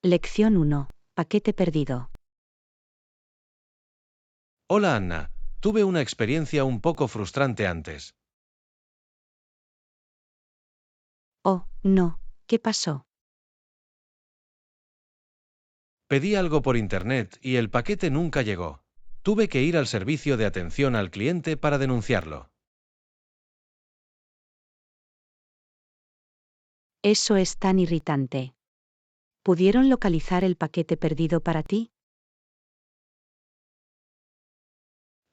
Lección 1. Paquete perdido. Hola Anna, tuve una experiencia un poco frustrante antes. Oh, no, ¿qué pasó? Pedí algo por internet y el paquete nunca llegó. Tuve que ir al servicio de atención al cliente para denunciarlo. Eso es tan irritante. ¿Pudieron localizar el paquete perdido para ti?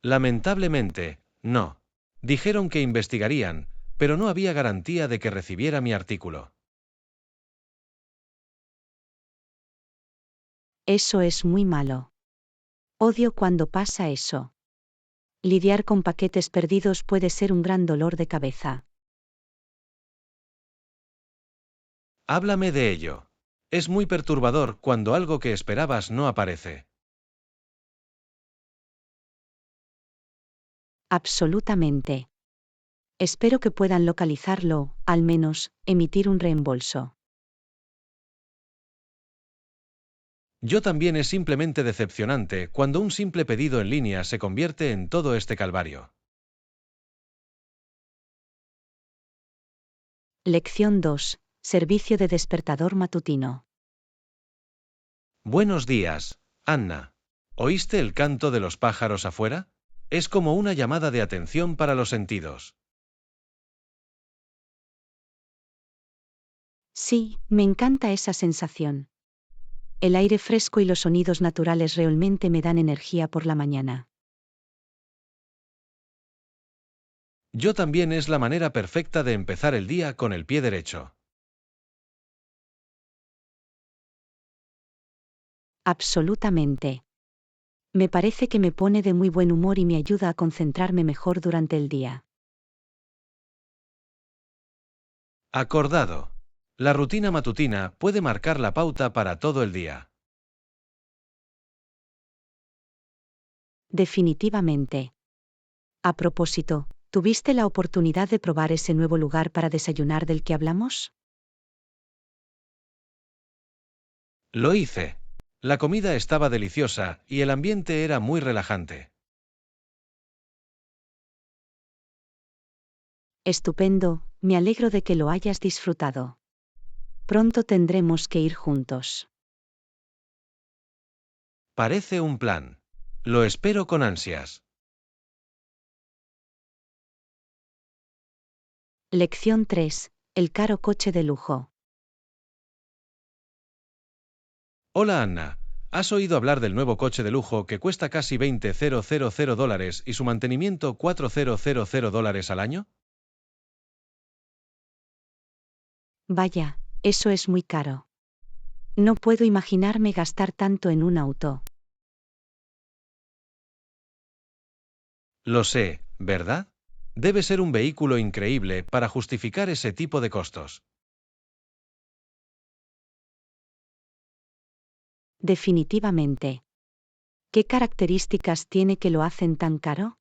Lamentablemente, no. Dijeron que investigarían, pero no había garantía de que recibiera mi artículo. Eso es muy malo. Odio cuando pasa eso. Lidiar con paquetes perdidos puede ser un gran dolor de cabeza. Háblame de ello. Es muy perturbador cuando algo que esperabas no aparece. Absolutamente. Espero que puedan localizarlo, al menos, emitir un reembolso. Yo también es simplemente decepcionante cuando un simple pedido en línea se convierte en todo este calvario. Lección 2. Servicio de despertador matutino. Buenos días, Anna. ¿Oíste el canto de los pájaros afuera? Es como una llamada de atención para los sentidos. Sí, me encanta esa sensación. El aire fresco y los sonidos naturales realmente me dan energía por la mañana. Yo también es la manera perfecta de empezar el día con el pie derecho. Absolutamente. Me parece que me pone de muy buen humor y me ayuda a concentrarme mejor durante el día. Acordado. La rutina matutina puede marcar la pauta para todo el día. Definitivamente. A propósito, ¿tuviste la oportunidad de probar ese nuevo lugar para desayunar del que hablamos? Lo hice. La comida estaba deliciosa y el ambiente era muy relajante. Estupendo, me alegro de que lo hayas disfrutado. Pronto tendremos que ir juntos. Parece un plan. Lo espero con ansias. Lección 3. El caro coche de lujo. Hola Anna, ¿has oído hablar del nuevo coche de lujo que cuesta casi $20,000 y su mantenimiento $4,000 al año? Vaya, eso es muy caro. No puedo imaginarme gastar tanto en un auto. Lo sé, ¿verdad? Debe ser un vehículo increíble para justificar ese tipo de costos. Definitivamente. ¿Qué características tiene que lo hacen tan caro?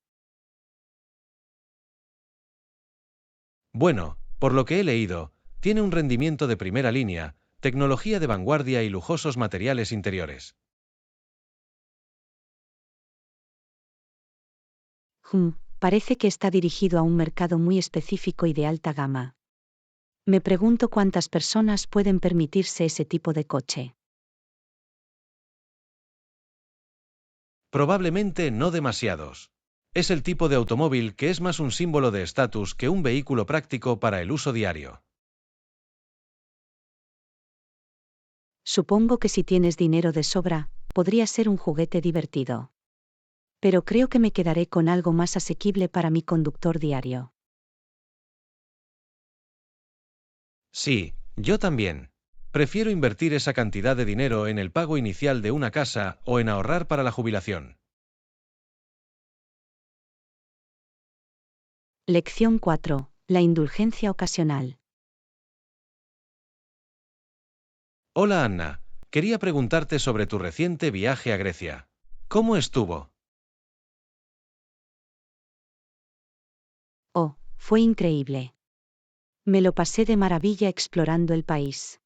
Bueno, por lo que he leído, tiene un rendimiento de primera línea, tecnología de vanguardia y lujosos materiales interiores. Parece que está dirigido a un mercado muy específico y de alta gama. Me pregunto cuántas personas pueden permitirse ese tipo de coche. Probablemente no demasiados. Es el tipo de automóvil que es más un símbolo de estatus que un vehículo práctico para el uso diario. Supongo que si tienes dinero de sobra, podría ser un juguete divertido. Pero creo que me quedaré con algo más asequible para mi conductor diario. Sí, yo también. Prefiero invertir esa cantidad de dinero en el pago inicial de una casa o en ahorrar para la jubilación. Lección 4. La indulgencia ocasional. Hola Anna, quería preguntarte sobre tu reciente viaje a Grecia. ¿Cómo estuvo? Oh, fue increíble. Me lo pasé de maravilla explorando el país.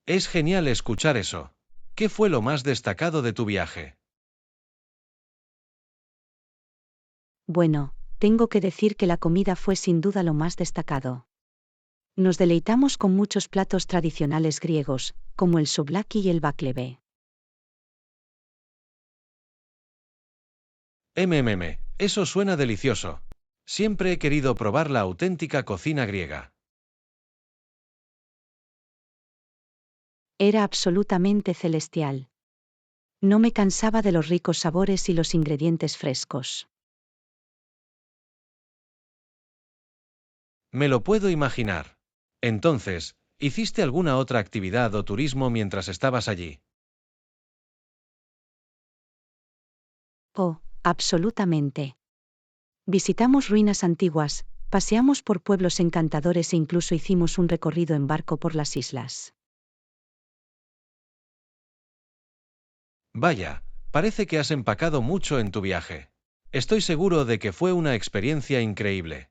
Es genial escuchar eso. ¿Qué fue lo más destacado de tu viaje? Bueno, tengo que decir que la comida fue sin duda lo más destacado. Nos deleitamos con muchos platos tradicionales griegos, como el souvlaki y el bakleve. Eso suena delicioso. Siempre he querido probar la auténtica cocina griega. Era absolutamente celestial. No me cansaba de los ricos sabores y los ingredientes frescos. Me lo puedo imaginar. Entonces, ¿hiciste alguna otra actividad o turismo mientras estabas allí? Oh, absolutamente. Visitamos ruinas antiguas, paseamos por pueblos encantadores e incluso hicimos un recorrido en barco por las islas. Vaya, parece que has empacado mucho en tu viaje. Estoy seguro de que fue una experiencia increíble.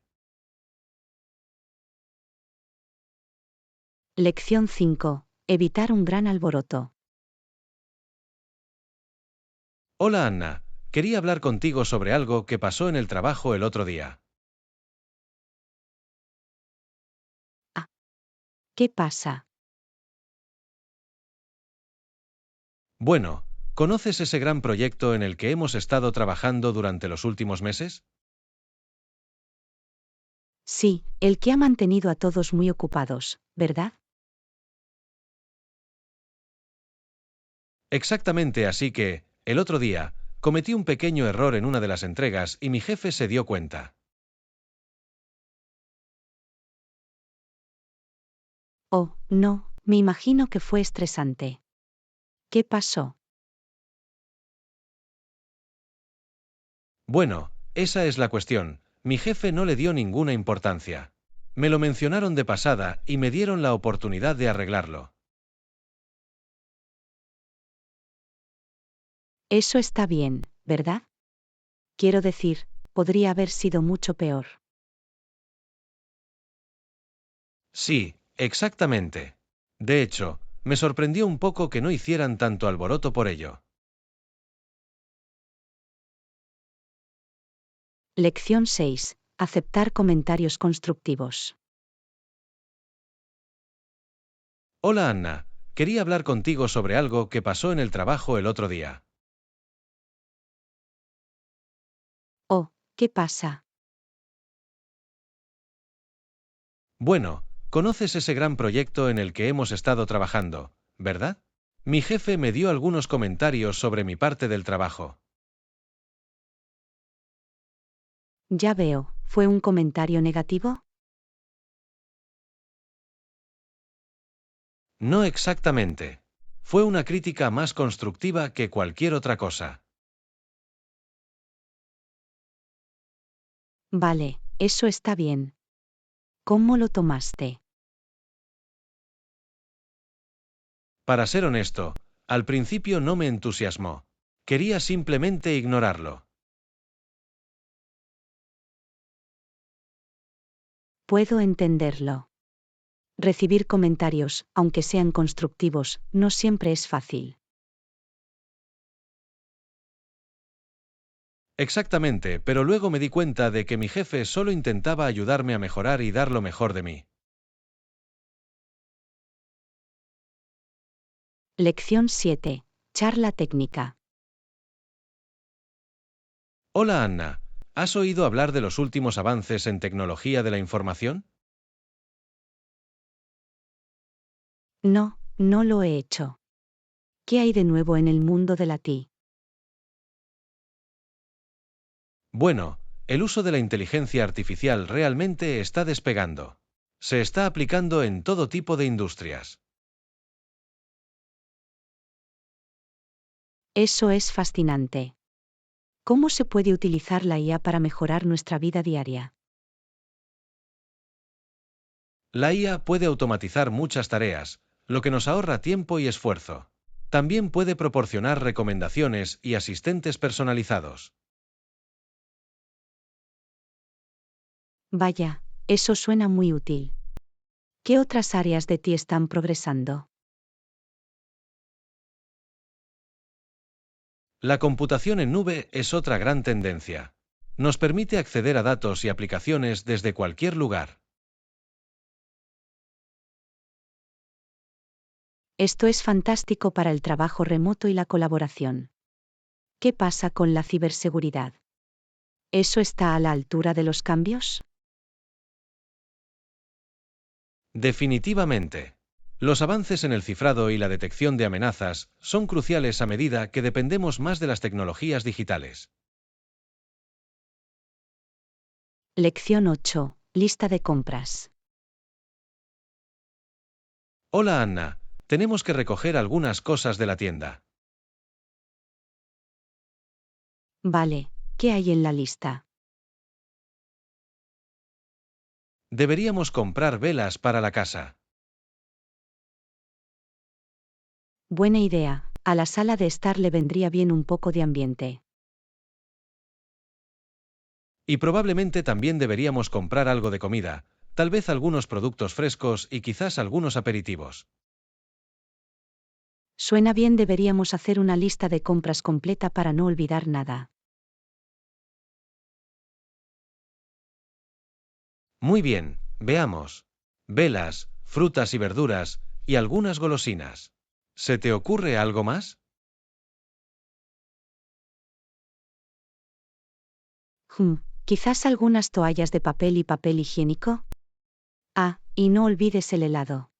Lección 5. Evitar un gran alboroto. Hola Anna, quería hablar contigo sobre algo que pasó en el trabajo el otro día. Ah, ¿qué pasa? Bueno, ¿conoces ese gran proyecto en el que hemos estado trabajando durante los últimos meses? Sí, el que ha mantenido a todos muy ocupados, ¿verdad? Exactamente, así que, el otro día, cometí un pequeño error en una de las entregas y mi jefe se dio cuenta. Oh, no, me imagino que fue estresante. ¿Qué pasó? Bueno, esa es la cuestión. Mi jefe no le dio ninguna importancia. Me lo mencionaron de pasada y me dieron la oportunidad de arreglarlo. Eso está bien, ¿verdad? Quiero decir, podría haber sido mucho peor. Sí, exactamente. De hecho, me sorprendió un poco que no hicieran tanto alboroto por ello. Lección 6. Aceptar comentarios constructivos. Hola Anna, quería hablar contigo sobre algo que pasó en el trabajo el otro día. Oh, ¿qué pasa? Bueno, conoces ese gran proyecto en el que hemos estado trabajando, ¿verdad? Mi jefe me dio algunos comentarios sobre mi parte del trabajo. Ya veo, ¿fue un comentario negativo? No exactamente. Fue una crítica más constructiva que cualquier otra cosa. Vale, eso está bien. ¿Cómo lo tomaste? Para ser honesto, al principio no me entusiasmó. Quería simplemente ignorarlo. Puedo entenderlo. Recibir comentarios, aunque sean constructivos, no siempre es fácil. Exactamente, pero luego me di cuenta de que mi jefe solo intentaba ayudarme a mejorar y dar lo mejor de mí. Lección 7. Charla técnica. Hola Anna, ¿has oído hablar de los últimos avances en tecnología de la información? No, no lo he hecho. ¿Qué hay de nuevo en el mundo de la TI? Bueno, el uso de la inteligencia artificial realmente está despegando. Se está aplicando en todo tipo de industrias. Eso es fascinante. ¿Cómo se puede utilizar la IA para mejorar nuestra vida diaria? La IA puede automatizar muchas tareas, lo que nos ahorra tiempo y esfuerzo. También puede proporcionar recomendaciones y asistentes personalizados. Vaya, eso suena muy útil. ¿Qué otras áreas de TI están progresando? La computación en nube es otra gran tendencia. Nos permite acceder a datos y aplicaciones desde cualquier lugar. Esto es fantástico para el trabajo remoto y la colaboración. ¿Qué pasa con la ciberseguridad? ¿Eso está a la altura de los cambios? Definitivamente. Los avances en el cifrado y la detección de amenazas son cruciales a medida que dependemos más de las tecnologías digitales. Lección 8. Lista de compras. Hola Anna, tenemos que recoger algunas cosas de la tienda. Vale, ¿qué hay en la lista? Deberíamos comprar velas para la casa. Buena idea, a la sala de estar le vendría bien un poco de ambiente. Y probablemente también deberíamos comprar algo de comida, tal vez algunos productos frescos y quizás algunos aperitivos. Suena bien, deberíamos hacer una lista de compras completa para no olvidar nada. Muy bien, veamos. Velas, frutas y verduras, y algunas golosinas. ¿Se te ocurre algo más? Quizás algunas toallas de papel y papel higiénico. Ah, y no olvides el helado.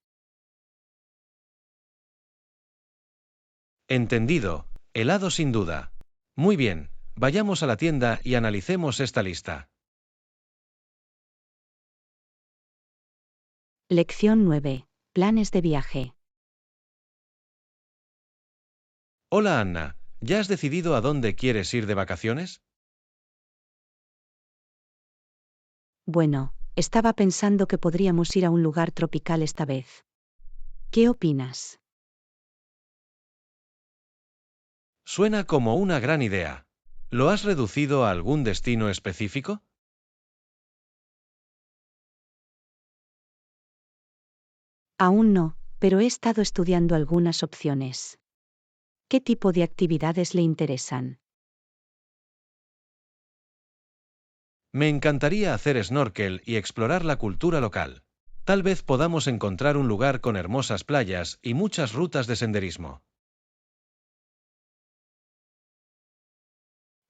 Entendido, helado sin duda. Muy bien, vayamos a la tienda y analicemos esta lista. Lección 9. Planes de viaje. Hola Anna, ¿ya has decidido a dónde quieres ir de vacaciones? Bueno, estaba pensando que podríamos ir a un lugar tropical esta vez. ¿Qué opinas? Suena como una gran idea. ¿Lo has reducido a algún destino específico? Aún no, pero he estado estudiando algunas opciones. ¿Qué tipo de actividades le interesan? Me encantaría hacer snorkel y explorar la cultura local. Tal vez podamos encontrar un lugar con hermosas playas y muchas rutas de senderismo.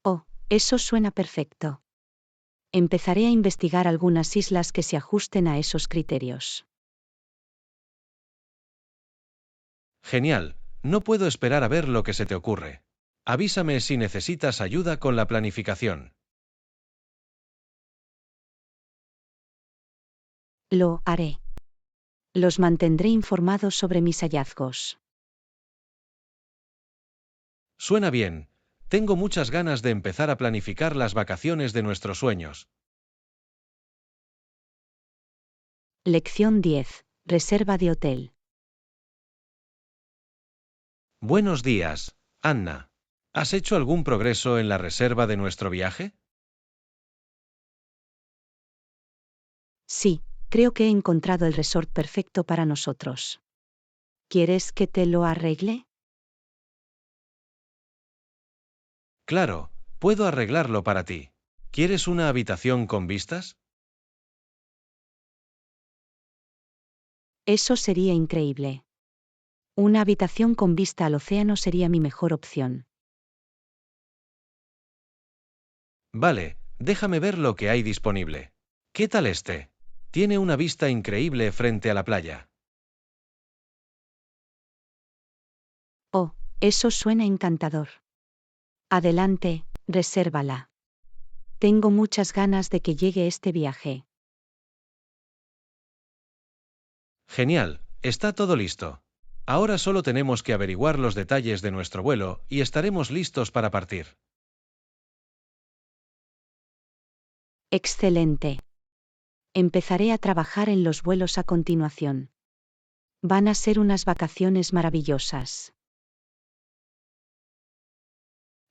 Oh, eso suena perfecto. Empezaré a investigar algunas islas que se ajusten a esos criterios. Genial, no puedo esperar a ver lo que se te ocurre. Avísame si necesitas ayuda con la planificación. Lo haré. Los mantendré informados sobre mis hallazgos. Suena bien. Tengo muchas ganas de empezar a planificar las vacaciones de nuestros sueños. Lección 10. Reserva de hotel. Buenos días, Anna. ¿Has hecho algún progreso en la reserva de nuestro viaje? Sí, creo que he encontrado el resort perfecto para nosotros. ¿Quieres que te lo arregle? Claro, puedo arreglarlo para ti. ¿Quieres una habitación con vistas? Eso sería increíble. Una habitación con vista al océano sería mi mejor opción. Vale, déjame ver lo que hay disponible. ¿Qué tal este? Tiene una vista increíble frente a la playa. Oh, eso suena encantador. Adelante, resérvala. Tengo muchas ganas de que llegue este viaje. Genial, está todo listo. Ahora solo tenemos que averiguar los detalles de nuestro vuelo y estaremos listos para partir. Excelente. Empezaré a trabajar en los vuelos a continuación. Van a ser unas vacaciones maravillosas.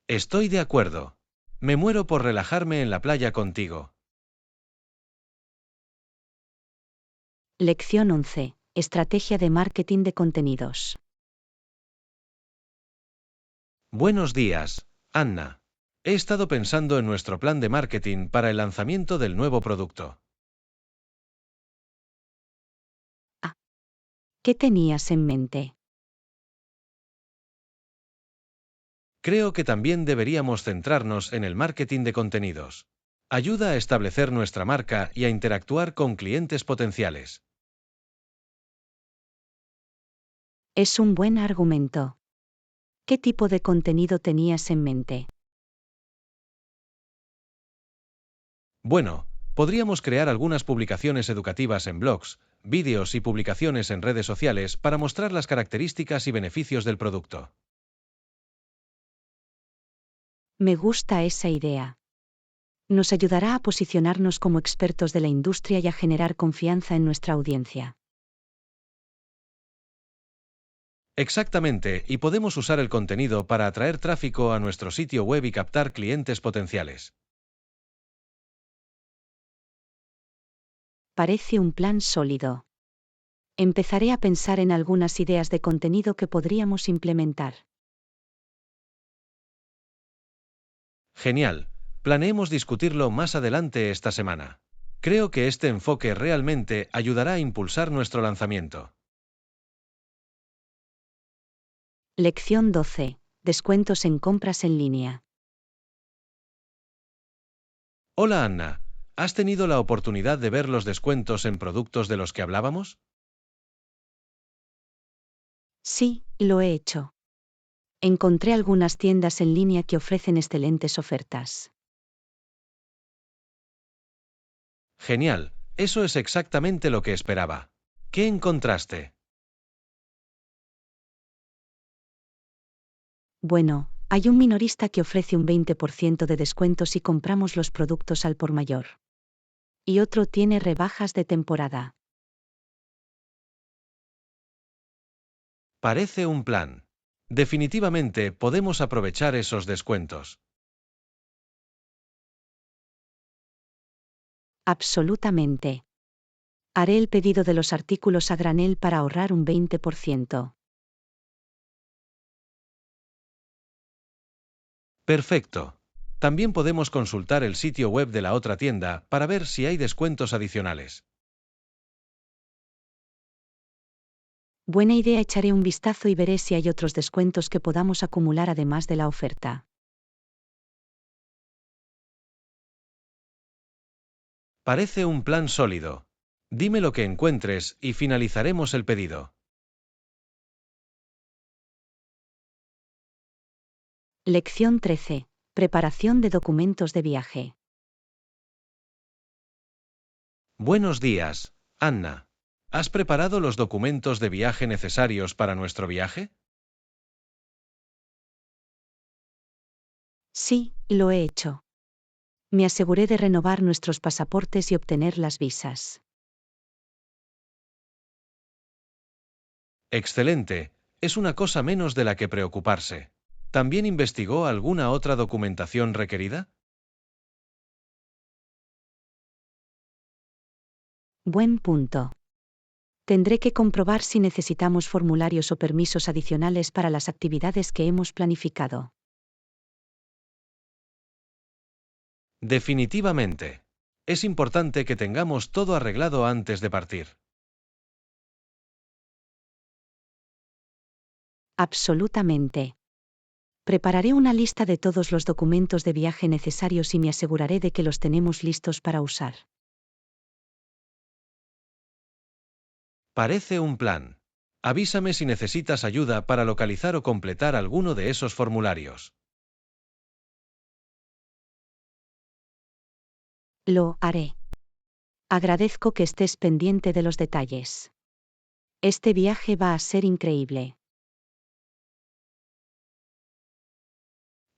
Estoy de acuerdo. Me muero por relajarme en la playa contigo. Lección 11. Estrategia de marketing de contenidos. Buenos días, Anna. He estado pensando en nuestro plan de marketing para el lanzamiento del nuevo producto. Ah, ¿qué tenías en mente? Creo que también deberíamos centrarnos en el marketing de contenidos. Ayuda a establecer nuestra marca y a interactuar con clientes potenciales. Es un buen argumento. ¿Qué tipo de contenido tenías en mente? Bueno, podríamos crear algunas publicaciones educativas en blogs, vídeos y publicaciones en redes sociales para mostrar las características y beneficios del producto. Me gusta esa idea. Nos ayudará a posicionarnos como expertos de la industria y a generar confianza en nuestra audiencia. Exactamente, y podemos usar el contenido para atraer tráfico a nuestro sitio web y captar clientes potenciales. Parece un plan sólido. Empezaré a pensar en algunas ideas de contenido que podríamos implementar. Genial. Planeemos discutirlo más adelante esta semana. Creo que este enfoque realmente ayudará a impulsar nuestro lanzamiento. Lección 12. Descuentos en compras en línea. Hola Anna, ¿has tenido la oportunidad de ver los descuentos en productos de los que hablábamos? Sí, lo he hecho. Encontré algunas tiendas en línea que ofrecen excelentes ofertas. Genial, eso es exactamente lo que esperaba. ¿Qué encontraste? Bueno, hay un minorista que ofrece un 20% de descuento si compramos los productos al por mayor. Y otro tiene rebajas de temporada. Parece un plan. Definitivamente podemos aprovechar esos descuentos. Absolutamente. Haré el pedido de los artículos a granel para ahorrar un 20%. Perfecto. También podemos consultar el sitio web de la otra tienda para ver si hay descuentos adicionales. Buena idea, echaré un vistazo y veré si hay otros descuentos que podamos acumular además de la oferta. Parece un plan sólido. Dime lo que encuentres y finalizaremos el pedido. Lección 13. Preparación de documentos de viaje. Buenos días, Anna. ¿Has preparado los documentos de viaje necesarios para nuestro viaje? Sí, lo he hecho. Me aseguré de renovar nuestros pasaportes y obtener las visas. Excelente, es una cosa menos de la que preocuparse. ¿También investigó alguna otra documentación requerida? Buen punto. Tendré que comprobar si necesitamos formularios o permisos adicionales para las actividades que hemos planificado. Definitivamente. Es importante que tengamos todo arreglado antes de partir. Absolutamente. Prepararé una lista de todos los documentos de viaje necesarios y me aseguraré de que los tenemos listos para usar. Parece un plan. Avísame si necesitas ayuda para localizar o completar alguno de esos formularios. Lo haré. Agradezco que estés pendiente de los detalles. Este viaje va a ser increíble.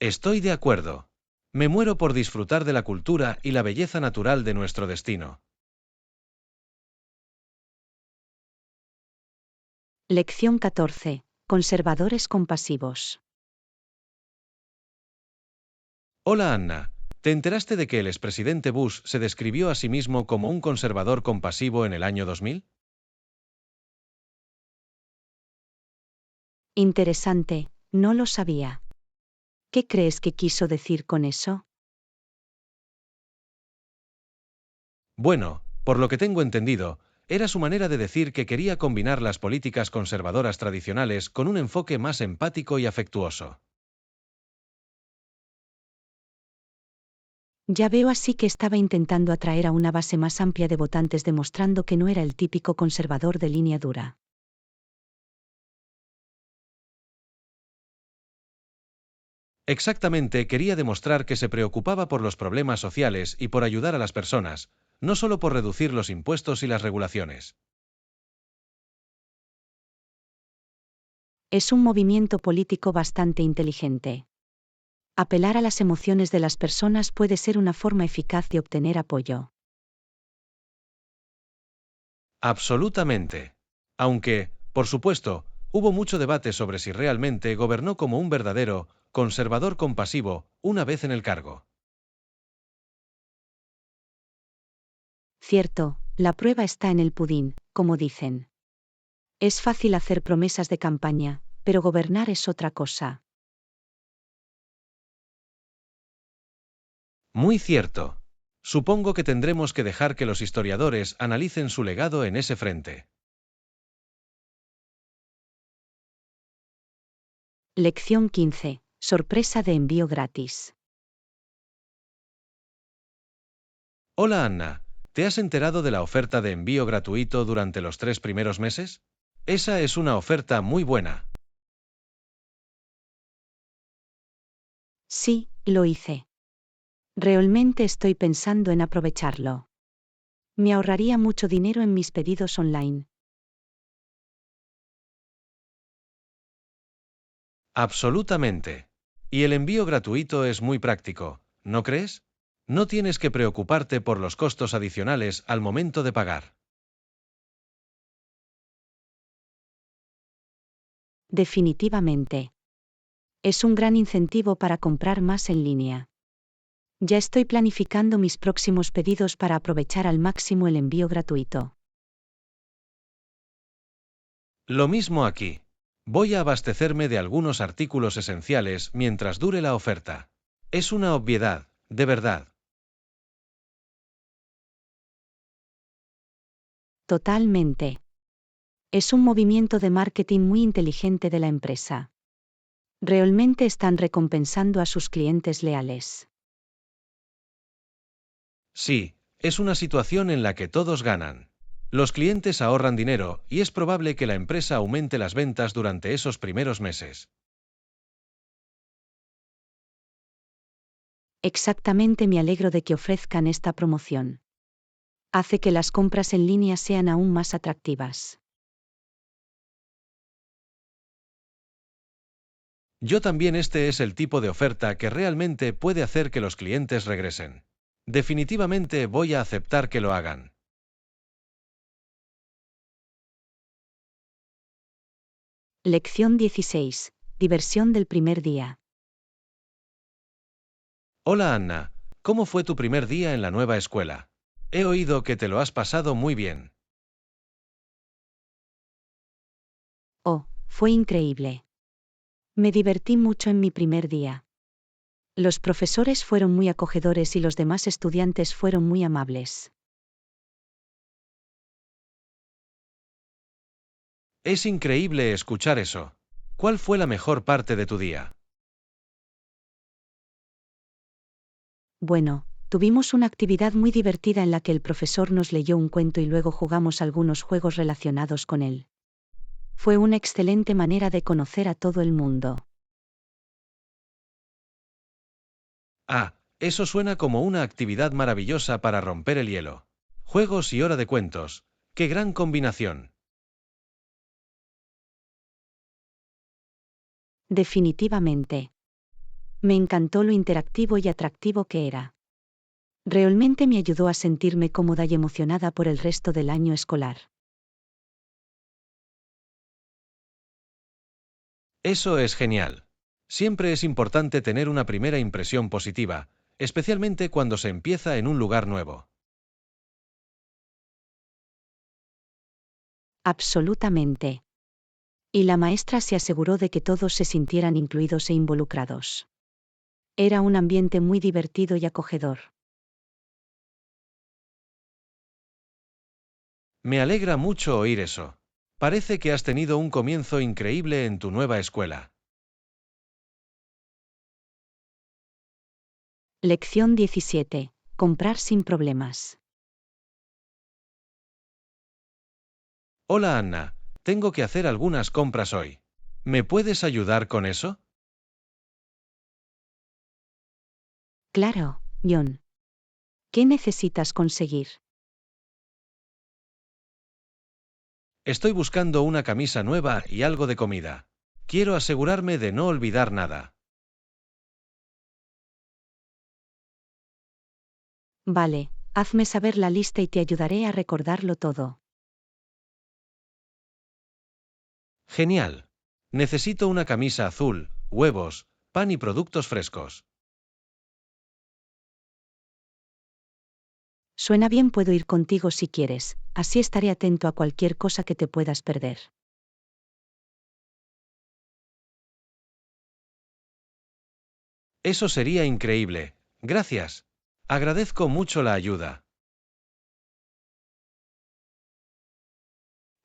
Estoy de acuerdo. Me muero por disfrutar de la cultura y la belleza natural de nuestro destino. Lección 14. Conservadores compasivos. Hola Anna, ¿te enteraste de que el expresidente Bush se describió a sí mismo como un conservador compasivo en el año 2000? Interesante, no lo sabía. ¿Qué crees que quiso decir con eso? Bueno, por lo que tengo entendido, era su manera de decir que quería combinar las políticas conservadoras tradicionales con un enfoque más empático y afectuoso. Ya veo, así que estaba intentando atraer a una base más amplia de votantes, demostrando que no era el típico conservador de línea dura. Exactamente, quería demostrar que se preocupaba por los problemas sociales y por ayudar a las personas, no solo por reducir los impuestos y las regulaciones. Es un movimiento político bastante inteligente. Apelar a las emociones de las personas puede ser una forma eficaz de obtener apoyo. Absolutamente. Aunque, por supuesto, hubo mucho debate sobre si realmente gobernó como un verdadero conservador compasivo una vez en el cargo. Cierto, la prueba está en el pudín, como dicen. Es fácil hacer promesas de campaña, pero gobernar es otra cosa. Muy cierto. Supongo que tendremos que dejar que los historiadores analicen su legado en ese frente. Lección 15. Sorpresa de envío gratis. Hola Anna, ¿te has enterado de la oferta de envío gratuito durante los 3 primeros meses? Esa es una oferta muy buena. Sí, lo hice. Realmente estoy pensando en aprovecharlo. Me ahorraría mucho dinero en mis pedidos online. Absolutamente. Y el envío gratuito es muy práctico, ¿no crees? No tienes que preocuparte por los costos adicionales al momento de pagar. Definitivamente. Es un gran incentivo para comprar más en línea. Ya estoy planificando mis próximos pedidos para aprovechar al máximo el envío gratuito. Lo mismo aquí. Voy a abastecerme de algunos artículos esenciales mientras dure la oferta. Es una obviedad, de verdad. Totalmente. Es un movimiento de marketing muy inteligente de la empresa. Realmente están recompensando a sus clientes leales. Sí, es una situación en la que todos ganan. Los clientes ahorran dinero y es probable que la empresa aumente las ventas durante esos primeros meses. Exactamente, me alegro de que ofrezcan esta promoción. Hace que las compras en línea sean aún más atractivas. Yo también, este es el tipo de oferta que realmente puede hacer que los clientes regresen. Definitivamente voy a aceptar que lo hagan. Lección 16. Diversión del primer día. Hola Anna, ¿cómo fue tu primer día en la nueva escuela? He oído que te lo has pasado muy bien. Oh, fue increíble. Me divertí mucho en mi primer día. Los profesores fueron muy acogedores y los demás estudiantes fueron muy amables. Es increíble escuchar eso. ¿Cuál fue la mejor parte de tu día? Bueno, tuvimos una actividad muy divertida en la que el profesor nos leyó un cuento y luego jugamos algunos juegos relacionados con él. Fue una excelente manera de conocer a todo el mundo. Ah, eso suena como una actividad maravillosa para romper el hielo. Juegos y hora de cuentos. ¡Qué gran combinación! Definitivamente. Me encantó lo interactivo y atractivo que era. Realmente me ayudó a sentirme cómoda y emocionada por el resto del año escolar. Eso es genial. Siempre es importante tener una primera impresión positiva, especialmente cuando se empieza en un lugar nuevo. Absolutamente. Y la maestra se aseguró de que todos se sintieran incluidos e involucrados. Era un ambiente muy divertido y acogedor. Me alegra mucho oír eso. Parece que has tenido un comienzo increíble en tu nueva escuela. Lección 17. Comprar sin problemas. Hola Anna, tengo que hacer algunas compras hoy. ¿Me puedes ayudar con eso? Claro, John. ¿Qué necesitas conseguir? Estoy buscando una camisa nueva y algo de comida. Quiero asegurarme de no olvidar nada. Vale, hazme saber la lista y te ayudaré a recordarlo todo. Genial. Necesito una camisa azul, huevos, pan y productos frescos. Suena bien, puedo ir contigo si quieres, así estaré atento a cualquier cosa que te puedas perder. Eso sería increíble. Gracias. Agradezco mucho la ayuda.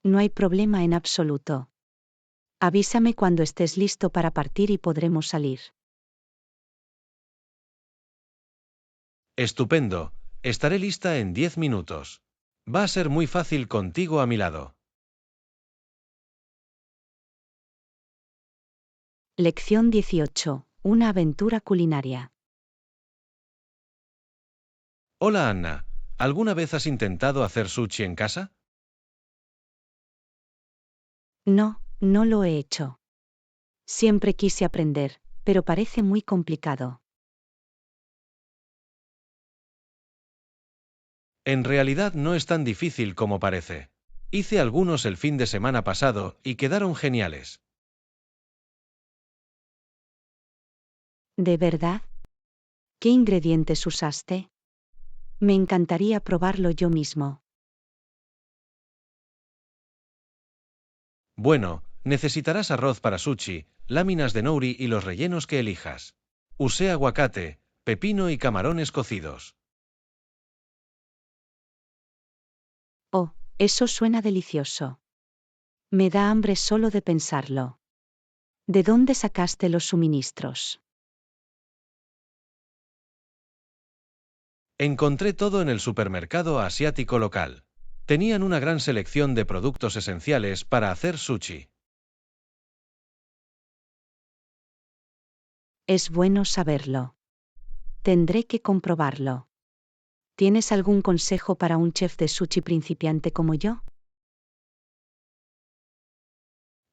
No hay problema en absoluto. Avísame cuando estés listo para partir y podremos salir. Estupendo. Estaré lista en 10 minutos. Va a ser muy fácil contigo a mi lado. Lección 18. Una aventura culinaria. Hola Anna. ¿Alguna vez has intentado hacer sushi en casa? No, no lo he hecho. Siempre quise aprender, pero parece muy complicado. En realidad no es tan difícil como parece. Hice algunos el fin de semana pasado y quedaron geniales. ¿De verdad? ¿Qué ingredientes usaste? Me encantaría probarlo yo mismo. Bueno, necesitarás arroz para sushi, láminas de nori y los rellenos que elijas. Usé aguacate, pepino y camarones cocidos. Oh, eso suena delicioso. Me da hambre solo de pensarlo. ¿De dónde sacaste los suministros? Encontré todo en el supermercado asiático local. Tenían una gran selección de productos esenciales para hacer sushi. Es bueno saberlo. Tendré que comprobarlo. ¿Tienes algún consejo para un chef de sushi principiante como yo?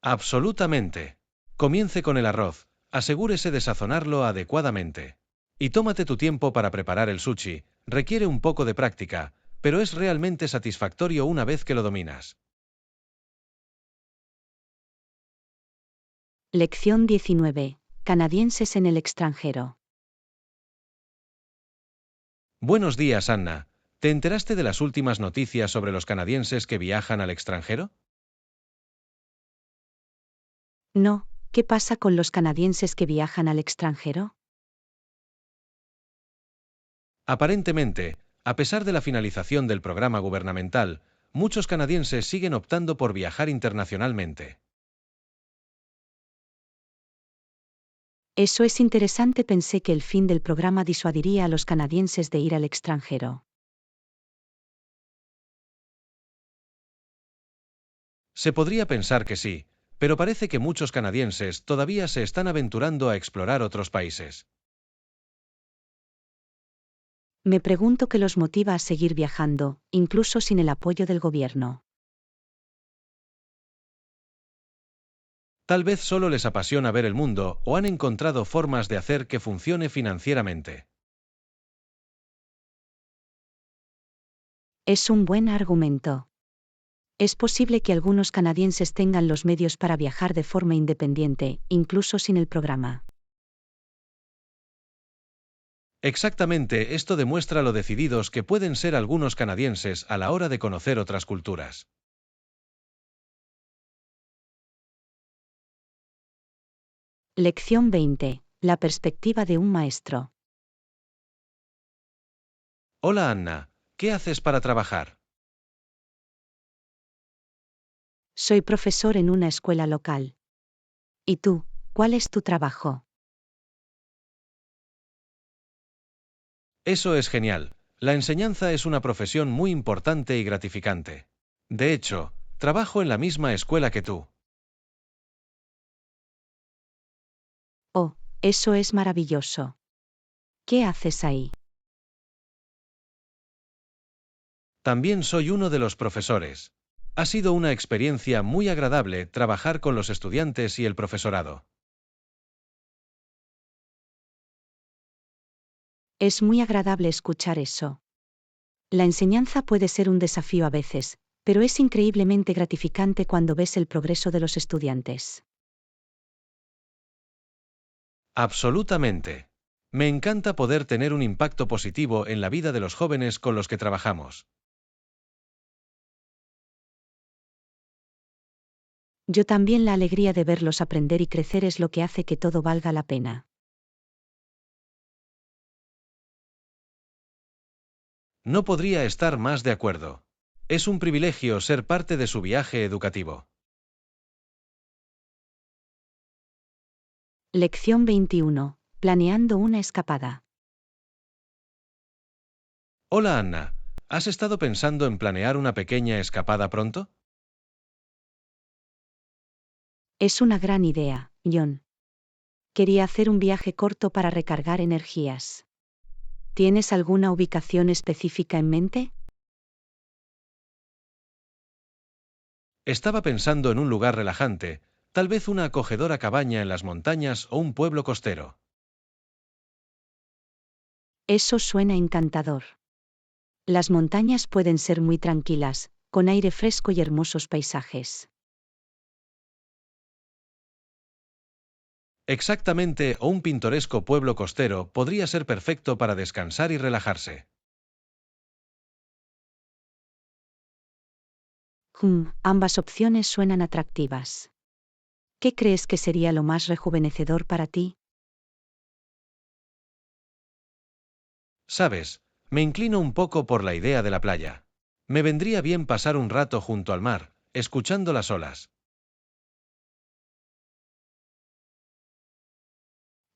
Absolutamente. Comience con el arroz, asegúrese de sazonarlo adecuadamente. Y tómate tu tiempo para preparar el sushi, requiere un poco de práctica, pero es realmente satisfactorio una vez que lo dominas. Lección 19. Canadienses en el extranjero. Buenos días, Anna. ¿Te enteraste de las últimas noticias sobre los canadienses que viajan al extranjero? No, ¿qué pasa con los canadienses que viajan al extranjero? Aparentemente, a pesar de la finalización del programa gubernamental, muchos canadienses siguen optando por viajar internacionalmente. Eso es interesante, pensé que el fin del programa disuadiría a los canadienses de ir al extranjero. Se podría pensar que sí, pero parece que muchos canadienses todavía se están aventurando a explorar otros países. Me pregunto qué los motiva a seguir viajando, incluso sin el apoyo del gobierno. Tal vez solo les apasiona ver el mundo o han encontrado formas de hacer que funcione financieramente. Es un buen argumento. Es posible que algunos canadienses tengan los medios para viajar de forma independiente, incluso sin el programa. Exactamente, esto demuestra lo decididos que pueden ser algunos canadienses a la hora de conocer otras culturas. Lección 20. La perspectiva de un maestro. Hola Anna, ¿qué haces para trabajar? Soy profesor en una escuela local. ¿Y tú, cuál es tu trabajo? Eso es genial. La enseñanza es una profesión muy importante y gratificante. De hecho, trabajo en la misma escuela que tú. Oh, eso es maravilloso. ¿Qué haces ahí? También soy uno de los profesores. Ha sido una experiencia muy agradable trabajar con los estudiantes y el profesorado. Es muy agradable escuchar eso. La enseñanza puede ser un desafío a veces, pero es increíblemente gratificante cuando ves el progreso de los estudiantes. Absolutamente. Me encanta poder tener un impacto positivo en la vida de los jóvenes con los que trabajamos. Yo también la alegría de verlos aprender y crecer es lo que hace que todo valga la pena. No podría estar más de acuerdo. Es un privilegio ser parte de su viaje educativo. Lección 21. Planeando una escapada. Hola Anna, ¿has estado pensando en planear una pequeña escapada pronto? Es una gran idea, John. Quería hacer un viaje corto para recargar energías. ¿Tienes alguna ubicación específica en mente? Estaba pensando en un lugar relajante, tal vez una acogedora cabaña en las montañas o un pueblo costero. Eso suena encantador. Las montañas pueden ser muy tranquilas, con aire fresco y hermosos paisajes. Exactamente, o un pintoresco pueblo costero podría ser perfecto para descansar y relajarse. Ambas opciones suenan atractivas. ¿Qué crees que sería lo más rejuvenecedor para ti? Sabes, me inclino un poco por la idea de la playa. Me vendría bien pasar un rato junto al mar, escuchando las olas.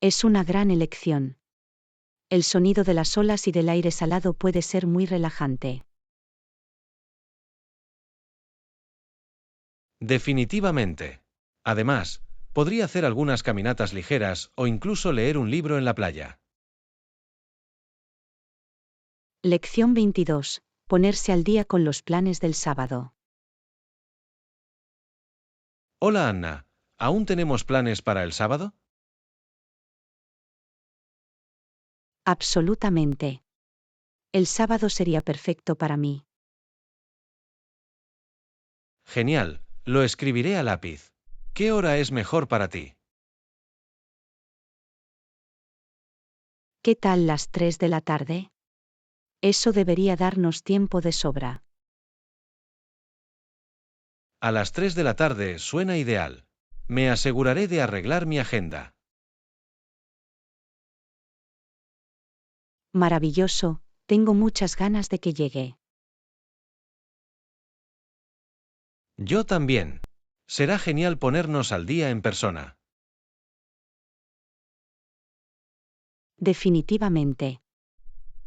Es una gran elección. El sonido de las olas y del aire salado puede ser muy relajante. Definitivamente. Además, podría hacer algunas caminatas ligeras o incluso leer un libro en la playa. Lección 22. Ponerse al día con los planes del sábado. Hola Anna, ¿aún tenemos planes para el sábado? Absolutamente. El sábado sería perfecto para mí. Genial, lo escribiré a lápiz. ¿Qué hora es mejor para ti? ¿Qué tal las 3 de la tarde? Eso debería darnos tiempo de sobra. A las 3 de la tarde suena ideal. Me aseguraré de arreglar mi agenda. Maravilloso, tengo muchas ganas de que llegue. Yo también. Será genial ponernos al día en persona. Definitivamente.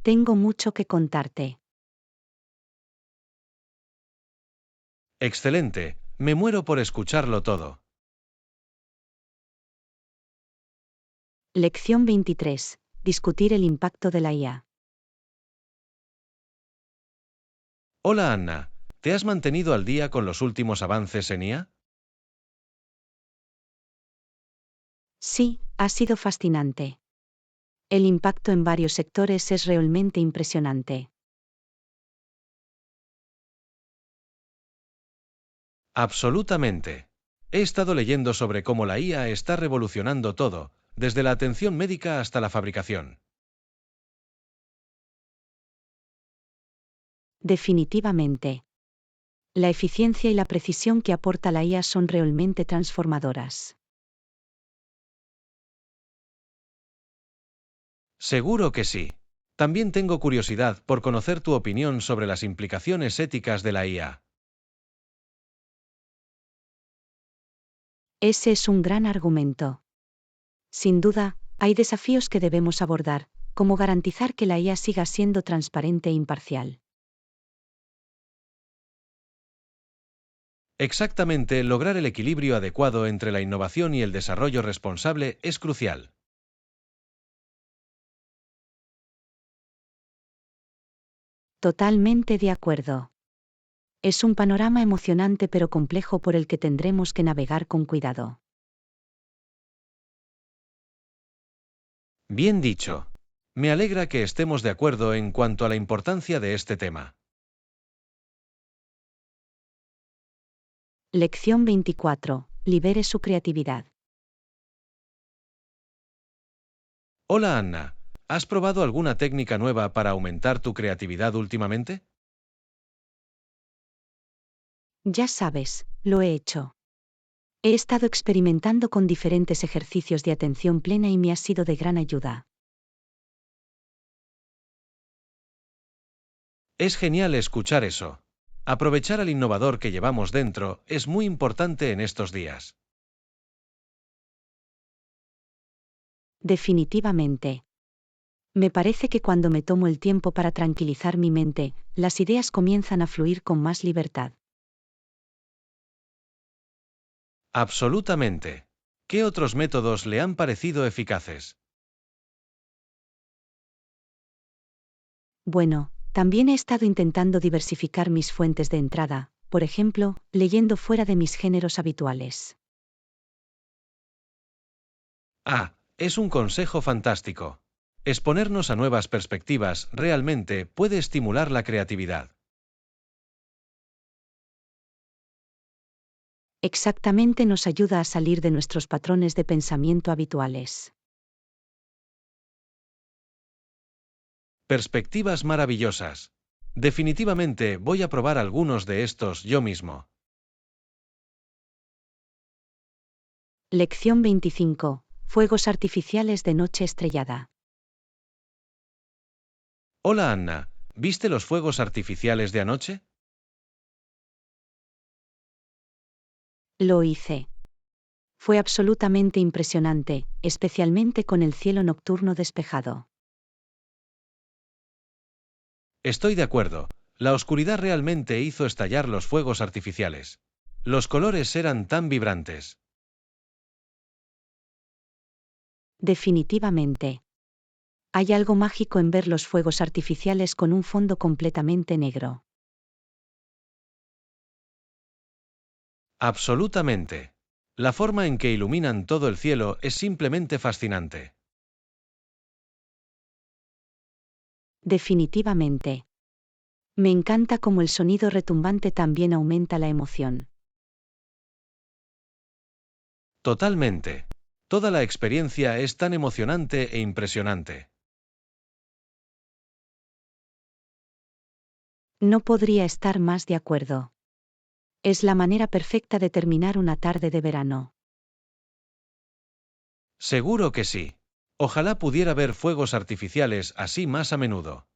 Tengo mucho que contarte. Excelente, me muero por escucharlo todo. Lección 23. Discutir el impacto de la IA. Hola Anna, ¿te has mantenido al día con los últimos avances en IA? Sí, ha sido fascinante. El impacto en varios sectores es realmente impresionante. Absolutamente. He estado leyendo sobre cómo la IA está revolucionando todo, desde la atención médica hasta la fabricación. Definitivamente. La eficiencia y la precisión que aporta la IA son realmente transformadoras. Seguro que sí. También tengo curiosidad por conocer tu opinión sobre las implicaciones éticas de la IA. Ese es un gran argumento. Sin duda, hay desafíos que debemos abordar, como garantizar que la IA siga siendo transparente e imparcial. Exactamente, lograr el equilibrio adecuado entre la innovación y el desarrollo responsable es crucial. Totalmente de acuerdo. Es un panorama emocionante pero complejo por el que tendremos que navegar con cuidado. Bien dicho. Me alegra que estemos de acuerdo en cuanto a la importancia de este tema. Lección 24. Libere su creatividad. Hola Anna, ¿has probado alguna técnica nueva para aumentar tu creatividad últimamente? Ya sabes, lo he hecho. He estado experimentando con diferentes ejercicios de atención plena y me ha sido de gran ayuda. Es genial escuchar eso. Aprovechar al innovador que llevamos dentro es muy importante en estos días. Definitivamente. Me parece que cuando me tomo el tiempo para tranquilizar mi mente, las ideas comienzan a fluir con más libertad. Absolutamente. ¿Qué otros métodos le han parecido eficaces? Bueno, también he estado intentando diversificar mis fuentes de entrada, por ejemplo, leyendo fuera de mis géneros habituales. Ah, es un consejo fantástico. Exponernos a nuevas perspectivas realmente puede estimular la creatividad. Exactamente, nos ayuda a salir de nuestros patrones de pensamiento habituales. Perspectivas maravillosas. Definitivamente voy a probar algunos de estos yo mismo. Lección 25. Fuegos artificiales de noche estrellada. Hola Anna, ¿viste los fuegos artificiales de anoche? Lo hice. Fue absolutamente impresionante, especialmente con el cielo nocturno despejado. Estoy de acuerdo. La oscuridad realmente hizo estallar los fuegos artificiales. Los colores eran tan vibrantes. Definitivamente. Hay algo mágico en ver los fuegos artificiales con un fondo completamente negro. Absolutamente. La forma en que iluminan todo el cielo es simplemente fascinante. Definitivamente. Me encanta cómo el sonido retumbante también aumenta la emoción. Totalmente. Toda la experiencia es tan emocionante e impresionante. No podría estar más de acuerdo. Es la manera perfecta de terminar una tarde de verano. Seguro que sí. Ojalá pudiera ver fuegos artificiales así más a menudo.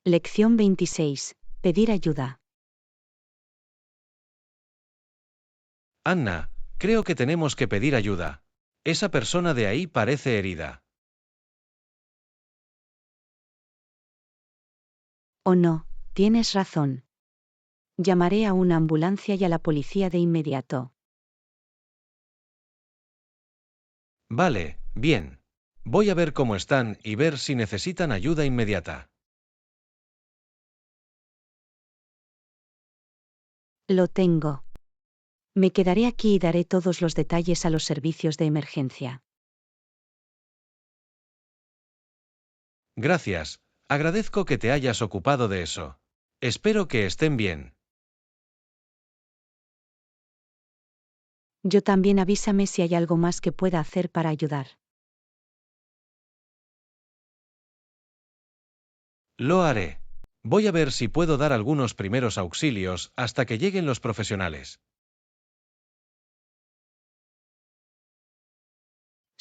Lección 26. Pedir ayuda. Anna, creo que tenemos que pedir ayuda. Esa persona de ahí parece herida. Oh no, tienes razón. Llamaré a una ambulancia y a la policía de inmediato. Vale, bien. Voy a ver cómo están y ver si necesitan ayuda inmediata. Lo tengo. Me quedaré aquí y daré todos los detalles a los servicios de emergencia. Gracias. Agradezco que te hayas ocupado de eso. Espero que estén bien. Yo también, avísame si hay algo más que pueda hacer para ayudar. Lo haré. Voy a ver si puedo dar algunos primeros auxilios hasta que lleguen los profesionales.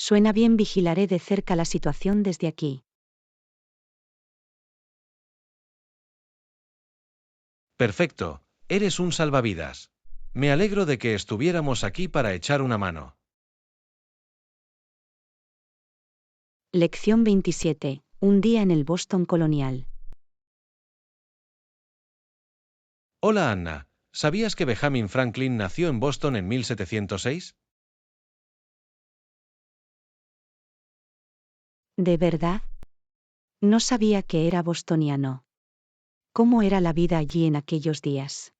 Suena bien, vigilaré de cerca la situación desde aquí. Perfecto, eres un salvavidas. Me alegro de que estuviéramos aquí para echar una mano. Lección 27. Un día en el Boston colonial. Hola Anna, ¿sabías que Benjamin Franklin nació en Boston en 1706? ¿De verdad? No sabía que era bostoniano. ¿Cómo era la vida allí en aquellos días?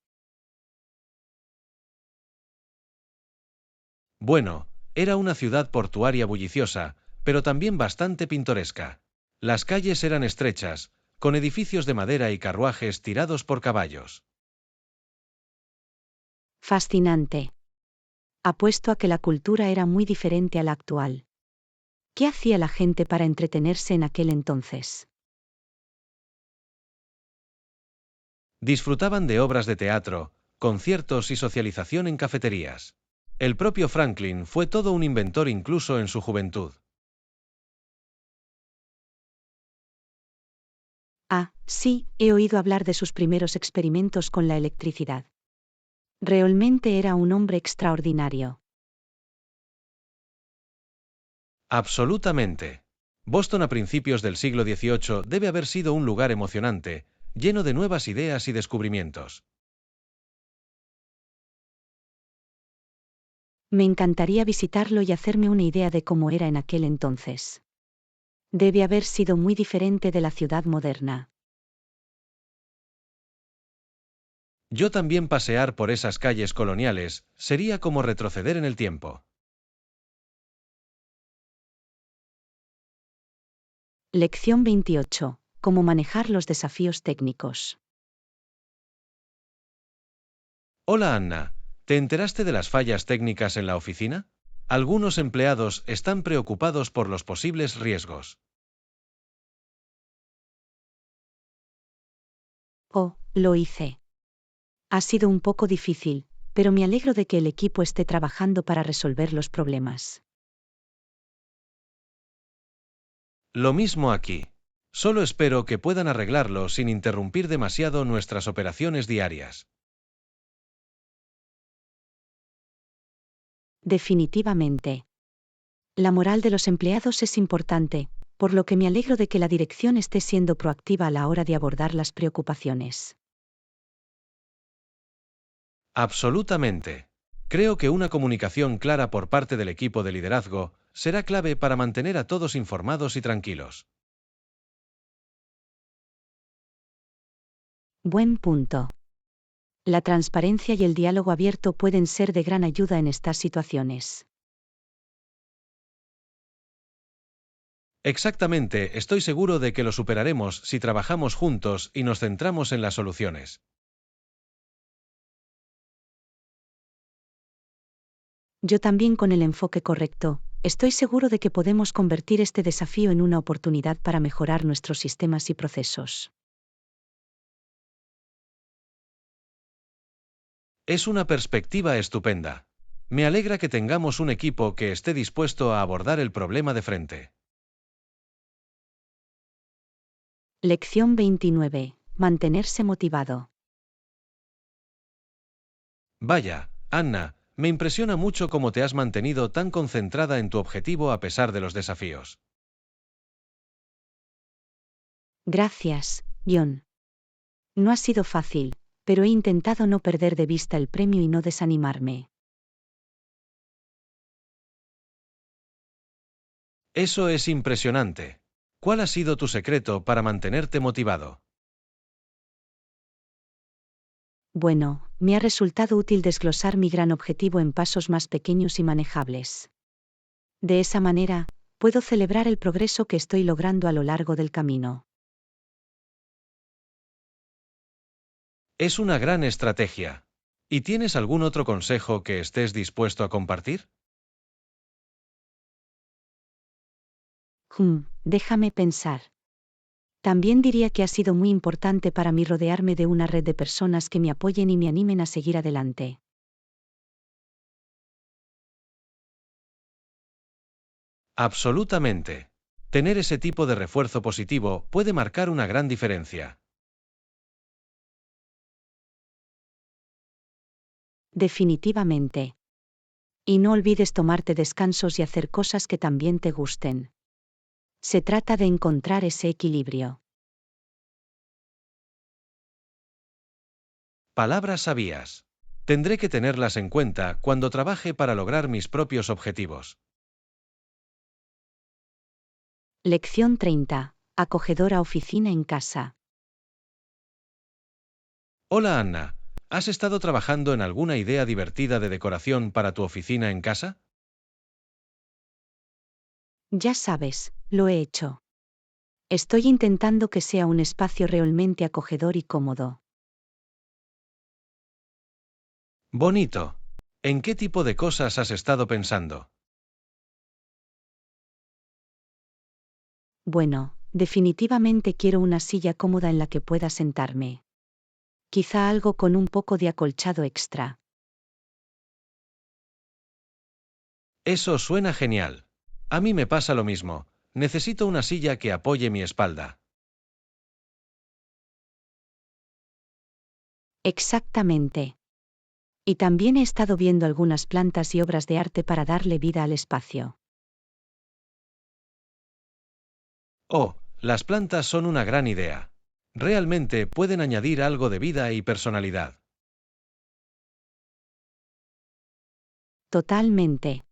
Bueno, era una ciudad portuaria bulliciosa, pero también bastante pintoresca. Las calles eran estrechas, con edificios de madera y carruajes tirados por caballos. Fascinante. Apuesto a que la cultura era muy diferente a la actual. ¿Qué hacía la gente para entretenerse en aquel entonces? Disfrutaban de obras de teatro, conciertos y socialización en cafeterías. El propio Franklin fue todo un inventor incluso en su juventud. Ah, sí, he oído hablar de sus primeros experimentos con la electricidad. Realmente era un hombre extraordinario. Absolutamente. Boston a principios del siglo XVIII debe haber sido un lugar emocionante, lleno de nuevas ideas y descubrimientos. Me encantaría visitarlo y hacerme una idea de cómo era en aquel entonces. Debe haber sido muy diferente de la ciudad moderna. Yo también pasear por esas calles coloniales sería como retroceder en el tiempo. Lección 28. Cómo manejar los desafíos técnicos. Hola Anna, ¿te enteraste de las fallas técnicas en la oficina? Algunos empleados están preocupados por los posibles riesgos. Oh, lo hice. Ha sido un poco difícil, pero me alegro de que el equipo esté trabajando para resolver los problemas. Lo mismo aquí. Solo espero que puedan arreglarlo sin interrumpir demasiado nuestras operaciones diarias. Definitivamente. La moral de los empleados es importante, por lo que me alegro de que la dirección esté siendo proactiva a la hora de abordar las preocupaciones. Absolutamente. Creo que una comunicación clara por parte del equipo de liderazgo será clave para mantener a todos informados y tranquilos. Buen punto. La transparencia y el diálogo abierto pueden ser de gran ayuda en estas situaciones. Exactamente, estoy seguro de que lo superaremos si trabajamos juntos y nos centramos en las soluciones. Yo también, con el enfoque correcto, estoy seguro de que podemos convertir este desafío en una oportunidad para mejorar nuestros sistemas y procesos. Es una perspectiva estupenda. Me alegra que tengamos un equipo que esté dispuesto a abordar el problema de frente. Lección 29. Mantenerse motivado. Vaya, Anna, me impresiona mucho cómo te has mantenido tan concentrada en tu objetivo a pesar de los desafíos. Gracias, John. No ha sido fácil, pero he intentado no perder de vista el premio y no desanimarme. Eso es impresionante. ¿Cuál ha sido tu secreto para mantenerte motivado? Bueno, me ha resultado útil desglosar mi gran objetivo en pasos más pequeños y manejables. De esa manera, puedo celebrar el progreso que estoy logrando a lo largo del camino. Es una gran estrategia. ¿Y tienes algún otro consejo que estés dispuesto a compartir? Déjame pensar. También diría que ha sido muy importante para mí rodearme de una red de personas que me apoyen y me animen a seguir adelante. Absolutamente. Tener ese tipo de refuerzo positivo puede marcar una gran diferencia. Definitivamente. Y no olvides tomarte descansos y hacer cosas que también te gusten. Se trata de encontrar ese equilibrio. Palabras sabias. Tendré que tenerlas en cuenta cuando trabaje para lograr mis propios objetivos. Lección 30. Acogedora oficina en casa. Hola Anna, ¿has estado trabajando en alguna idea divertida de decoración para tu oficina en casa? Ya sabes, lo he hecho. Estoy intentando que sea un espacio realmente acogedor y cómodo. Bonito. ¿En qué tipo de cosas has estado pensando? Bueno, definitivamente quiero una silla cómoda en la que pueda sentarme. Quizá algo con un poco de acolchado extra. Eso suena genial. A mí me pasa lo mismo. Necesito una silla que apoye mi espalda. Exactamente. Y también he estado viendo algunas plantas y obras de arte para darle vida al espacio. Oh, las plantas son una gran idea. Realmente pueden añadir algo de vida y personalidad. Totalmente.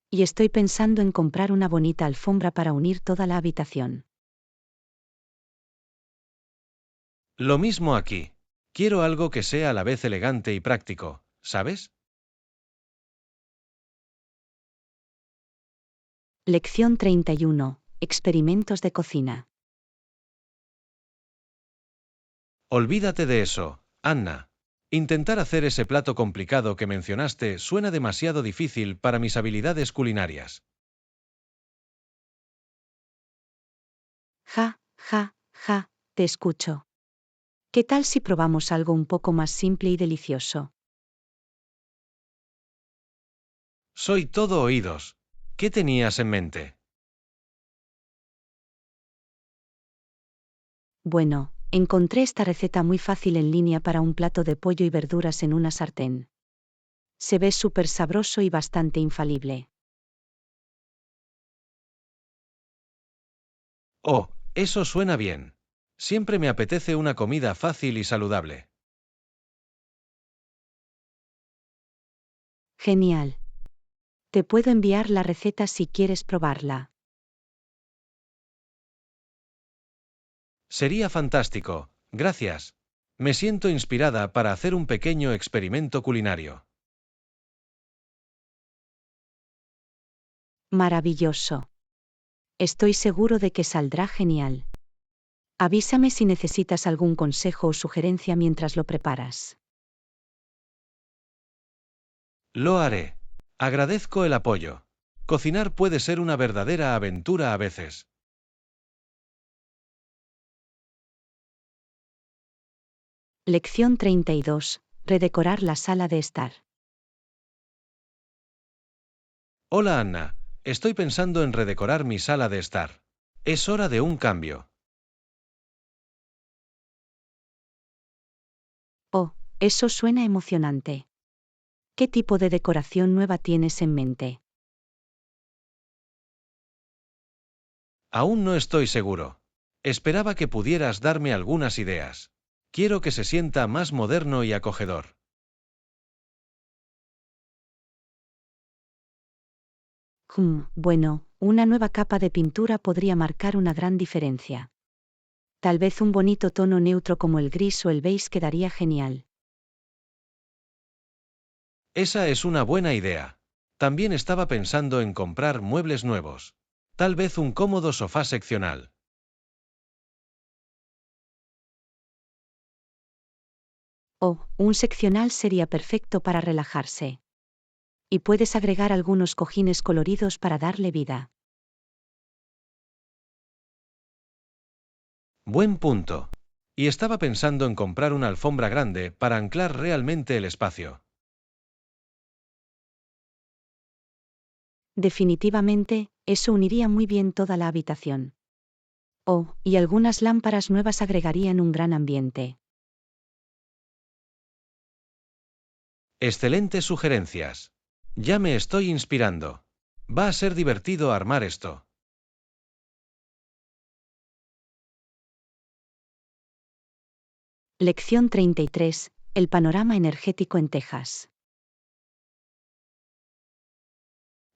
Y estoy pensando en comprar una bonita alfombra para unir toda la habitación. Lo mismo aquí. Quiero algo que sea a la vez elegante y práctico, ¿sabes? Lección 31. Experimentos de cocina. Olvídate de eso, Anna. Intentar hacer ese plato complicado que mencionaste suena demasiado difícil para mis habilidades culinarias. Ja, ja, ja, te escucho. ¿Qué tal si probamos algo un poco más simple y delicioso? Soy todo oídos. ¿Qué tenías en mente? Bueno, encontré esta receta muy fácil en línea para un plato de pollo y verduras en una sartén. Se ve súper sabroso y bastante infalible. Oh, eso suena bien. Siempre me apetece una comida fácil y saludable. Genial. Te puedo enviar la receta si quieres probarla. Sería fantástico, gracias. Me siento inspirada para hacer un pequeño experimento culinario. Maravilloso. Estoy seguro de que saldrá genial. Avísame si necesitas algún consejo o sugerencia mientras lo preparas. Lo haré. Agradezco el apoyo. Cocinar puede ser una verdadera aventura a veces. Lección 32. Redecorar la sala de estar. Hola Anna, estoy pensando en redecorar mi sala de estar. Es hora de un cambio. Oh, eso suena emocionante. ¿Qué tipo de decoración nueva tienes en mente? Aún no estoy seguro. Esperaba que pudieras darme algunas ideas. Quiero que se sienta más moderno y acogedor. Bueno, una nueva capa de pintura podría marcar una gran diferencia. Tal vez un bonito tono neutro como el gris o el beige quedaría genial. Esa es una buena idea. También estaba pensando en comprar muebles nuevos. Tal vez un cómodo sofá seccional. Un seccional sería perfecto para relajarse. Y puedes agregar algunos cojines coloridos para darle vida. Buen punto. Y estaba pensando en comprar una alfombra grande para anclar realmente el espacio. Definitivamente, Eso uniría muy bien toda la habitación. Oh, y algunas lámparas nuevas agregarían un gran ambiente. Excelentes sugerencias. Ya me estoy inspirando. Va a ser divertido armar esto. Lección 33. El panorama energético en Texas.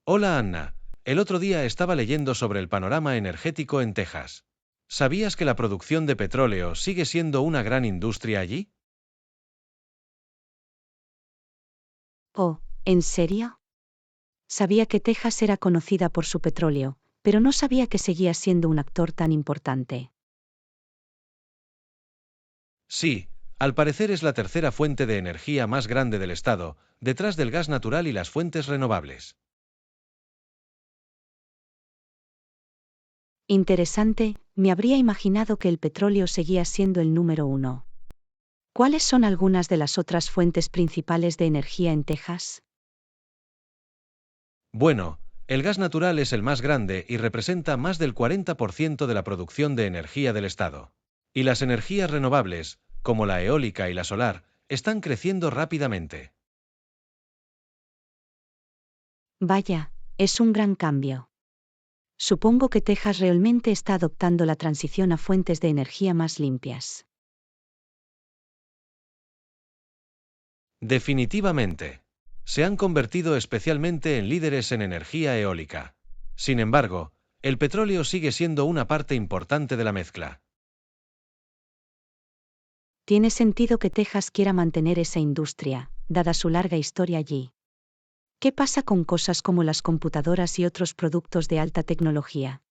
Hola Anna, el otro día estaba leyendo sobre el panorama energético en Texas. ¿Sabías que la producción de petróleo sigue siendo una gran industria allí? Oh, ¿en serio? Sabía que Texas era conocida por su petróleo, pero no sabía que seguía siendo un actor tan importante. Sí, al parecer es la tercera fuente de energía más grande del estado, detrás del gas natural y las fuentes renovables. Interesante, me habría imaginado que el petróleo seguía siendo el número uno. ¿Cuáles son algunas de las otras fuentes principales de energía en Texas? Bueno, el gas natural es el más grande y representa más del 40% de la producción de energía del estado. Y las energías renovables, como la eólica y la solar, están creciendo rápidamente. Vaya, es un gran cambio. Supongo que Texas realmente está adoptando la transición a fuentes de energía más limpias. Definitivamente. Se han convertido especialmente en líderes en energía eólica. Sin embargo, el petróleo sigue siendo una parte importante de la mezcla. Tiene sentido que Texas quiera mantener esa industria, dada su larga historia allí. ¿Qué pasa con cosas como las computadoras y otros productos de alta tecnología?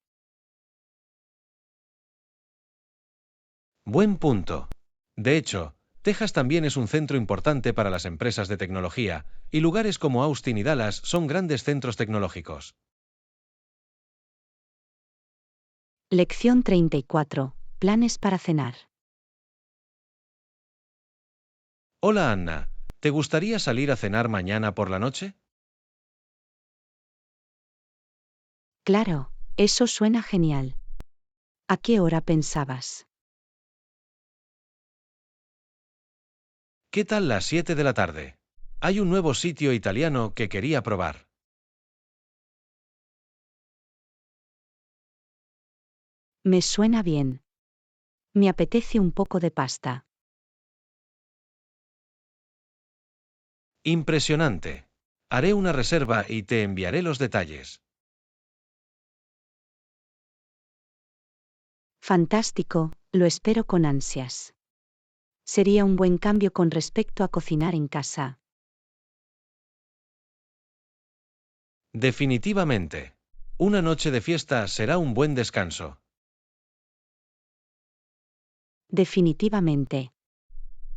Buen punto. De hecho, Texas también es un centro importante para las empresas de tecnología, y lugares como Austin y Dallas son grandes centros tecnológicos. Lección 34. Planes para cenar. Hola Anna, ¿te gustaría salir a cenar mañana por la noche? Claro, eso suena genial. ¿A qué hora pensabas? ¿Qué tal las 7 de la tarde? Hay un nuevo sitio italiano que quería probar. Me suena bien. Me apetece un poco de pasta. Impresionante. Haré una reserva y te enviaré los detalles. Fantástico, lo espero con ansias. Sería un buen cambio con respecto a cocinar en casa. Definitivamente. Una noche de fiesta será un buen descanso. Definitivamente.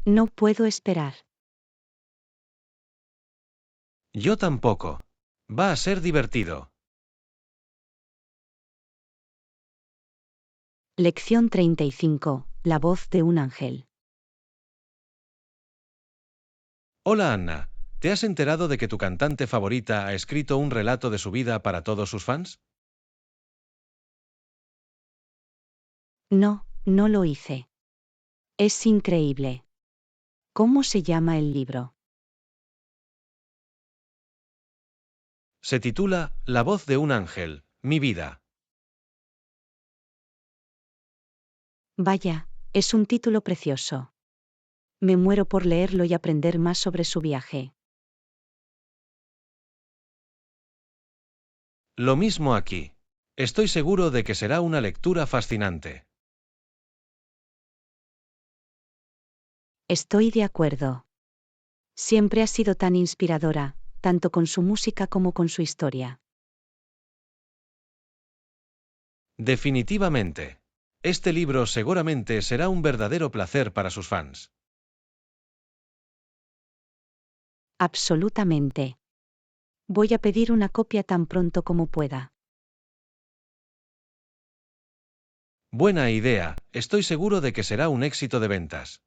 No puedo esperar. Yo tampoco. Va a ser divertido. Lección 35. La voz de un ángel. Hola Anna, ¿te has enterado de que tu cantante favorita ha escrito un relato de su vida para todos sus fans? No, no lo hice. Es increíble. ¿Cómo se llama el libro? Se titula La voz de un ángel, mi vida. Vaya, es un título precioso. Me muero por leerlo y aprender más sobre su viaje. Lo mismo aquí. Estoy seguro de que será una lectura fascinante. Estoy de acuerdo. Siempre ha sido tan inspiradora, tanto con su música como con su historia. Definitivamente. Este libro seguramente será un verdadero placer para sus fans. Absolutamente. Voy a pedir una copia tan pronto como pueda. Buena idea, estoy seguro de que será un éxito de ventas.